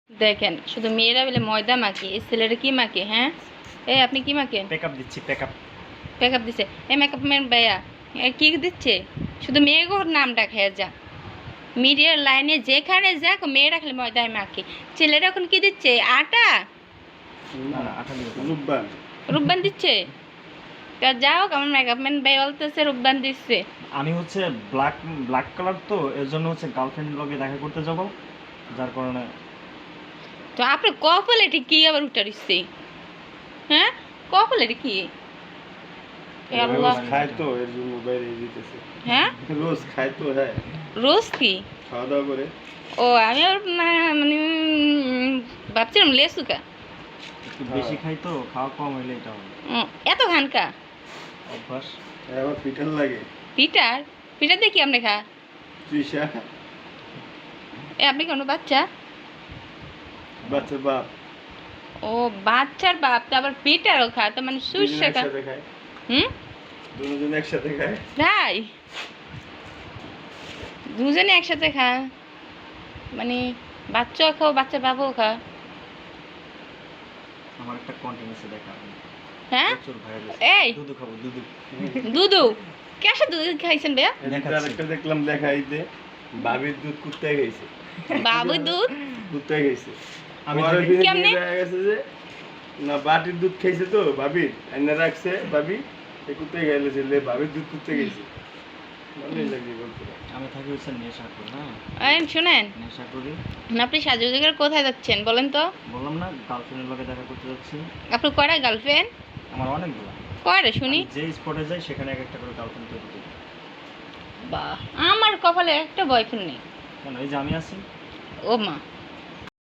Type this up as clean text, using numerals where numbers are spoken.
দেখেন শুধু মেয়েরা বলে ময়দা মাখে, এই ছেলেরা কি মাখে? হ্যাঁ, এই আপনি কি মাখেন? পেকআপ দিচ্ছি, পেকআপ। মেকআপ দিচ্ছে, এই মেকআপ ম্যান ভাইয়া কি দিচ্ছে? শুধু মেয়েগুলোর নামটা খেয়ে যা, মিডিয়ার লাইনে যেখানে যাক মেয়েরা খালি ময়দায় মাখে, ছেলেরা এখন কি দিচ্ছে? আটা, না না, আটা দিও। রূপবান রূপবান দিচ্ছে। তা যাও, আমার মেকআপ ম্যান ভাই বলতেছে রূপবান দিচ্ছে। আমি হচ্ছে ব্ল্যাক ব্ল্যাক কালার, তো এর জন্য হচ্ছে গার্লফ্রেন্ড লগে দেখা করতে যাব, যার কারণে। তো আপনার কপাল এটি কি আবার উঠে দিচ্ছে? হ্যাঁ, কপাল এটি কি? এ আল্লাহ। রোজ খায় তো এর জন্য বাইরে দিতেছে। হ্যাঁ, রোজ খায় তো, হ্যাঁ রোজ কি? খাওয়া দাওয়া করে। ও আমি আবার মানে ভাবছিলাম লেসুকা। একটু বেশি খাই তো, খাওয়া কম হইলে এটা হবে। এত খানকা অভ্যাস। আমার পিঠাল লাগে। পিটার, পিটার দেখি আপনি খা। তৃষা এ আপনি কোনো বাচ্চা? বাচ্চার বাপ ও বাচ্চার বাপ, তো আবার পিটারও খা, তো মানে দুজন সুস্যা খা। একসাথে খায়। হুম, দুজন একসাথে খায়। তাই দুজনে একসাথে খা, মানে বাচ্চাও খাও বাচ্চার বাপও খা। আমার একটা কন্টেন্ট আছে দেখা, হ্যাঁ, প্রচুর ভাইরাল। এই দুধু খাবো, দুধু। দুধু কেসে দুধ খাইছেন ভাইয়া? এদিকে আরেকটা দেখলাম দেখাইতে, বাবির দুধ কুত্তায় খাইছে। বাবু দুধ কুত্তায় খাইছে। আমি পরে দেখি- ফিরে কেমনে? দেখা গেছে যে না, বাটির দুধ খাইছে তো বাবির এনে রাখছে, বাবি এই কুত্তায় খাইলে ছেলে বাবির দুধ কুত্তে খাইছে। ভালোই লাগে গল্পটা। আমি থাকি হচ্ছে নেশা করি, হ্যাঁ এই শুনেন, নেশা করি। আপনি সাজুগুজুর কোথায় যাচ্ছেন বলেন তো? বললাম না, গার্লফ্রেন্ডের লগে দেখা করতে যাচ্ছি। আপনার কয়টা গার্লফ্রেন্ড? আমার অনেকগুলো। কয়টা শুনি? আমি যে স্পটে যাই সেখানে এক একটা করে গার্লফ্রেন্ড তৈরি করি। বাহ, আমার কপালে একটা বয়ফ্রেন্ড নেই। কেন, এই যে আমি আছি। ও মা,